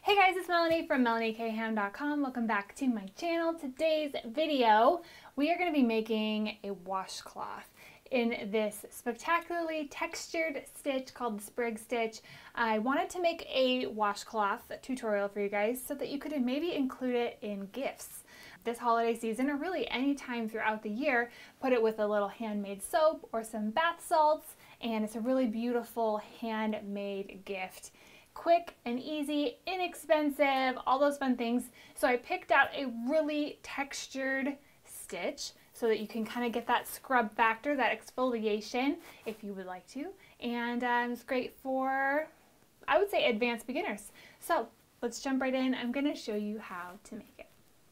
Hey guys, it's Melanie from MelanieKham.com. Welcome back to my channel. Today's video, we are going to be making a washcloth in this spectacularly textured stitch called the Sprig stitch. I wanted to make a washcloth tutorial for you guys so that you could maybe include it in gifts this holiday season, or really any time throughout the year. Put it with a little handmade soap or some bath salts, and it's a really beautiful handmade gift. Quick and easy, inexpensive, all those fun things. So I picked out a really textured stitch so that you can kind of get that scrub factor, that exfoliation, if you would like to. And it's great for, I would say, advanced beginners. So let's jump right in. I'm going to show you how to make it.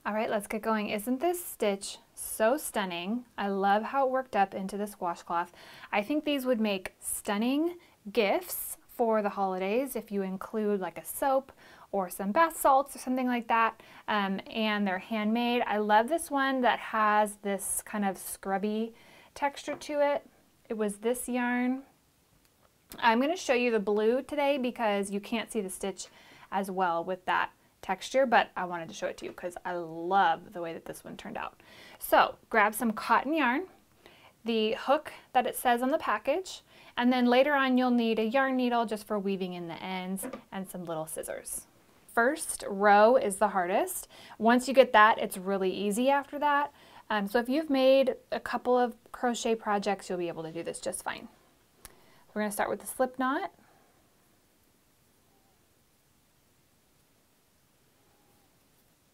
All right, let's get going. Isn't this stitch so stunning? I love how it worked up into this washcloth. I think these would make stunning gifts for the holidays if you include like a soap or some bath salts or something like that, and they're handmade. I love this one that has this kind of scrubby texture to it. It was this yarn. I'm going to show you the blue today because you can't see the stitch as well with that texture, but I wanted to show it to you because I love the way that this one turned out. So grab some cotton yarn, the hook that it says on the package, and then later on you'll need a yarn needle just for weaving in the ends and some little scissors. First row is the hardest. Once you get that, it's really easy after that. So if you've made a couple of crochet projects, you'll be able to do this just fine. We're going to start with the slip knot.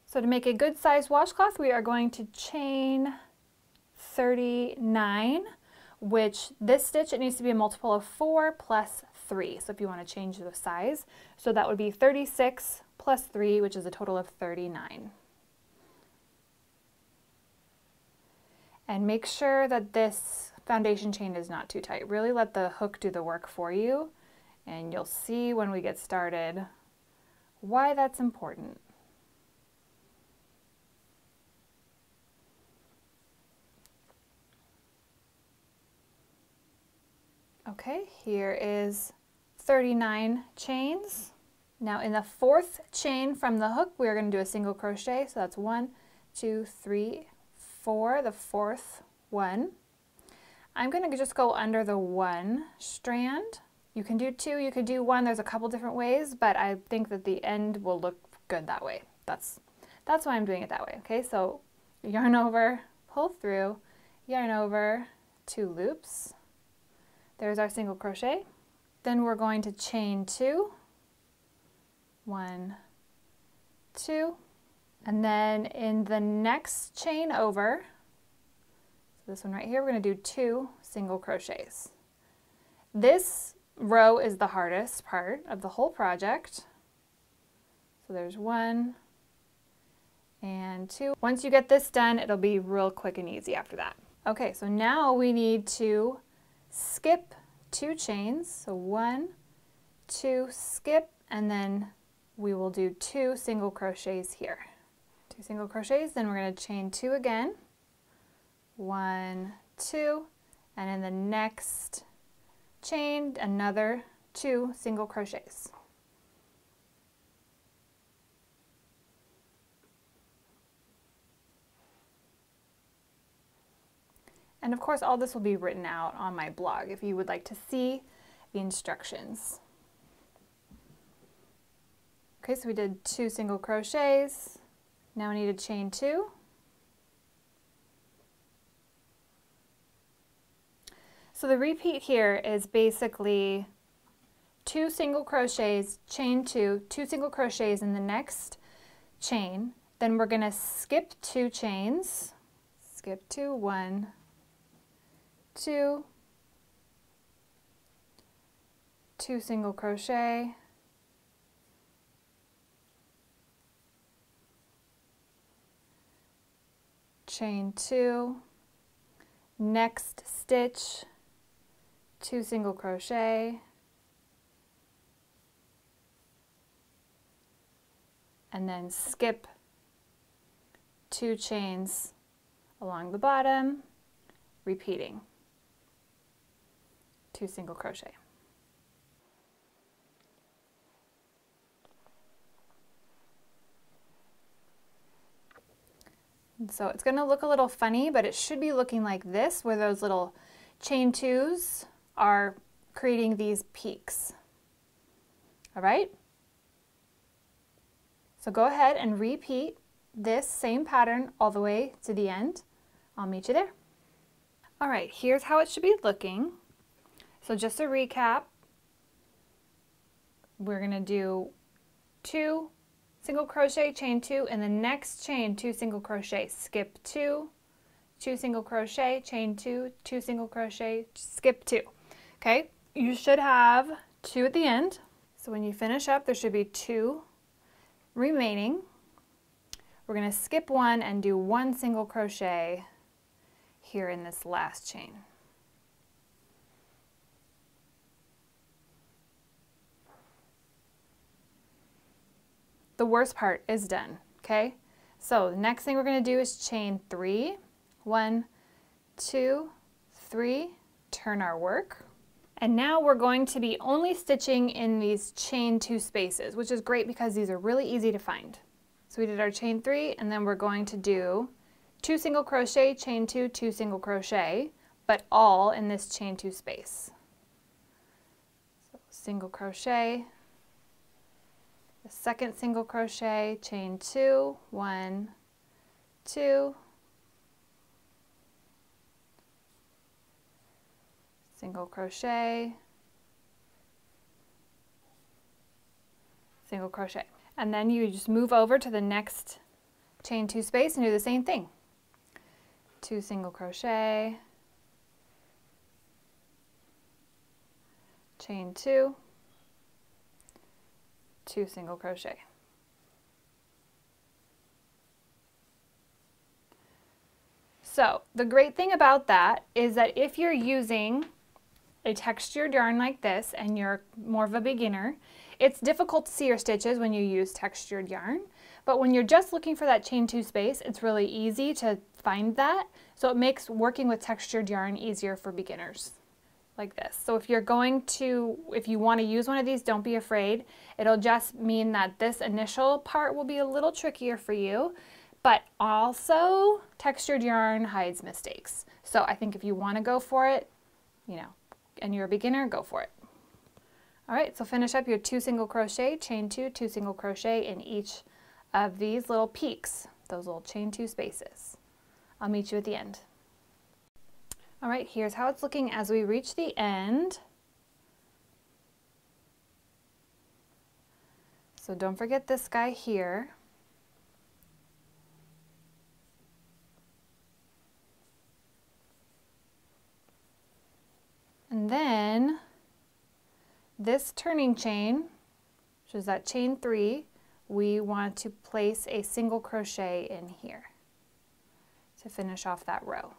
So to make a good size washcloth, we are going to chain 39, which this stitch, it needs to be a multiple of 4 plus 3. So if you want to change the size, so that would be 36 plus 3, which is a total of 39. And make sure that this foundation chain is not too tight. Really let the hook do the work for you, and you'll see when we get started why that's important. Okay, here is 39 chains. Now in the fourth chain from the hook, we're going to do a single crochet. So that's 1, 2, 3, 4, the fourth one. I'm going to just go under the 1 strand. You can do 2, you could do 1. There's a couple different ways, but I think that the end will look good that way. That's why I'm doing it that way. Okay, so yarn over, pull through, yarn over, 2 loops. There's our single crochet. Then we're going to chain 2, 1, 2, and then in the next chain over, so this one right here, we're going to do 2 single crochets. This row is the hardest part of the whole project. So there's 1 and 2. Once you get this done, it'll be real quick and easy after that. Okay, so now we need to skip 2 chains, so 1, 2, skip, and then we will do 2 single crochets here. 2 single crochets, then we're going to chain 2 again, 1, 2, and in the next chain, another 2 single crochets. And of course, all this will be written out on my blog if you would like to see the instructions. Okay, so we did 2 single crochets. Now we need to chain 2. So the repeat here is basically 2 single crochets, chain 2, 2 single crochets in the next chain. Then we're going to skip 2 chains. Skip 2, 1, 2, 2 single crochet, chain 2, next stitch, 2 single crochet, and then skip 2 chains along the bottom, repeating. 2 single crochet. And so it's going to look a little funny, but it should be looking like this, where those little chain twos are creating these peaks. All right? So go ahead and repeat this same pattern all the way to the end. I'll meet you there. All right, here's how it should be looking. So just a recap, we're going to do 2 single crochet, chain 2, and the next chain 2 single crochet, skip 2, 2 single crochet, chain 2, 2 single crochet, skip 2. Okay, you should have 2 at the end. So when you finish up, there should be 2 remaining. We're going to skip 1 and do 1 single crochet here in this last chain. The worst part is done, okay? So the next thing we're going to do is chain 3, 1, 2, 3, turn our work. And now we're going to be only stitching in these chain 2 spaces, which is great because these are really easy to find. So we did our chain 3, and then we're going to do 2 single crochet, chain 2, 2 single crochet, but all in this chain 2 space. So single crochet, the second single crochet, chain 2, 1, 2, single crochet, single crochet. And then you just move over to the next chain 2 space and do the same thing. 2 single crochet, chain 2, 2 single crochet. So the great thing about that is that if you're using a textured yarn like this and you're more of a beginner, it's difficult to see your stitches when you use textured yarn, but when you're just looking for that chain 2 space, it's really easy to find that. So it makes working with textured yarn easier for beginners like this. So if you want to use one of these, don't be afraid. It'll just mean that this initial part will be a little trickier for you, but also textured yarn hides mistakes. So I think if you want to go for it, and you're a beginner, go for it. All right, so finish up your 2 single crochet, chain 2, 2 single crochet in each of these little peaks, those little chain 2 spaces. I'll meet you at the end. All right, here's how it's looking as we reach the end. So don't forget this guy here. And then this turning chain, which is that chain 3, we want to place a single crochet in here to finish off that row.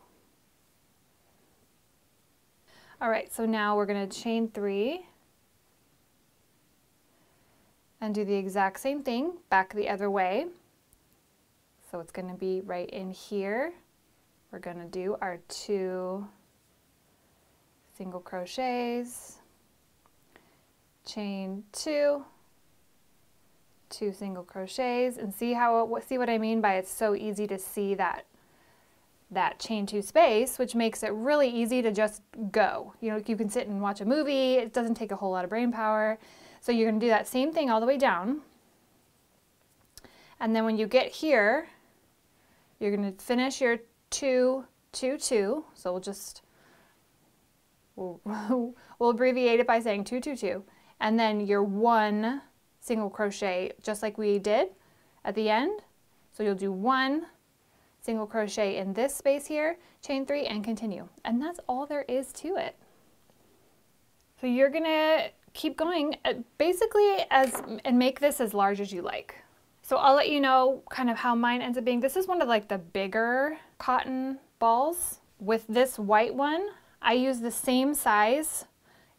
All right, so now we're going to chain 3 and do the exact same thing back the other way. So it's going to be right in here. We're going to do our 2 single crochets, chain 2, 2 single crochets, and see what I mean by it's so easy to see that chain 2 space, which makes it really easy to just go. You can sit and watch a movie. It doesn't take a whole lot of brain power. So you're going to do that same thing all the way down. And then when you get here, you're going to finish your 2, 2, 2. So we'll abbreviate it by saying 2, 2, 2. And then your 1 single crochet, just like we did at the end. So you'll do 1 single crochet in this space here, chain 3, and continue. And that's all there is to it. So you're gonna keep going basically and make this as large as you like. So I'll let you know kind of how mine ends up being. This is one of like the bigger cotton balls. With this white one, I used the same size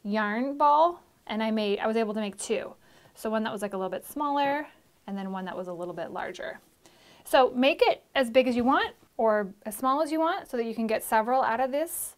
yarn ball, and I was able to make 2. So one that was like a little bit smaller, and then one that was a little bit larger. So make it as big as you want or as small as you want so that you can get several out of this.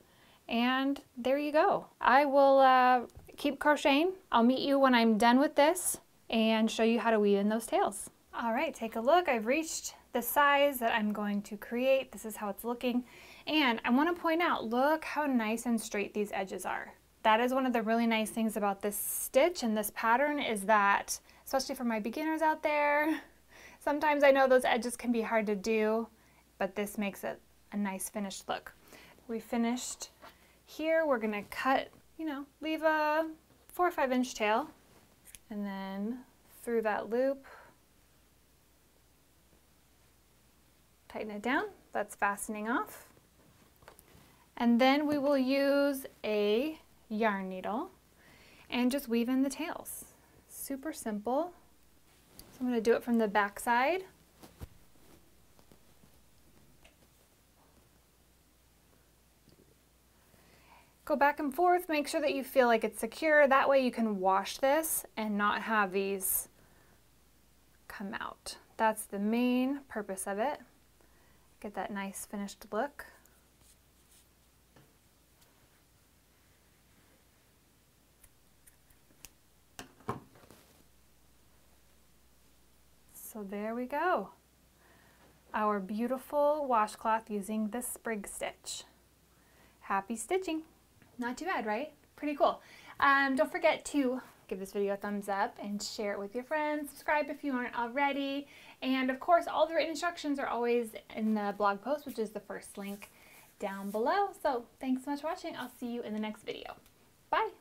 And there you go. I will keep crocheting. I'll meet you when I'm done with this and show you how to weave in those tails. All right, take a look. I've reached the size that I'm going to create. This is how it's looking. And I want to point out, look how nice and straight these edges are. That is one of the really nice things about this stitch and this pattern is that, especially for my beginners out there, sometimes I know those edges can be hard to do, but this makes it a nice finished look. We finished here. We're going to cut, leave a 4 or 5 inch tail, and then through that loop, tighten it down. That's fastening off. And then we will use a yarn needle and just weave in the tails. Super simple. So I'm going to do it from the back side. Go back and forth, make sure that you feel like it's secure. That way you can wash this and not have these come out. That's the main purpose of it. Get that nice finished look. So there we go. Our beautiful washcloth using the Sprig stitch. Happy stitching. Not too bad, right? Pretty cool. Don't forget to give this video a thumbs up and share it with your friends. Subscribe if you aren't already. And of course, all the written instructions are always in the blog post, which is the first link down below. So thanks so much for watching. I'll see you in the next video. Bye.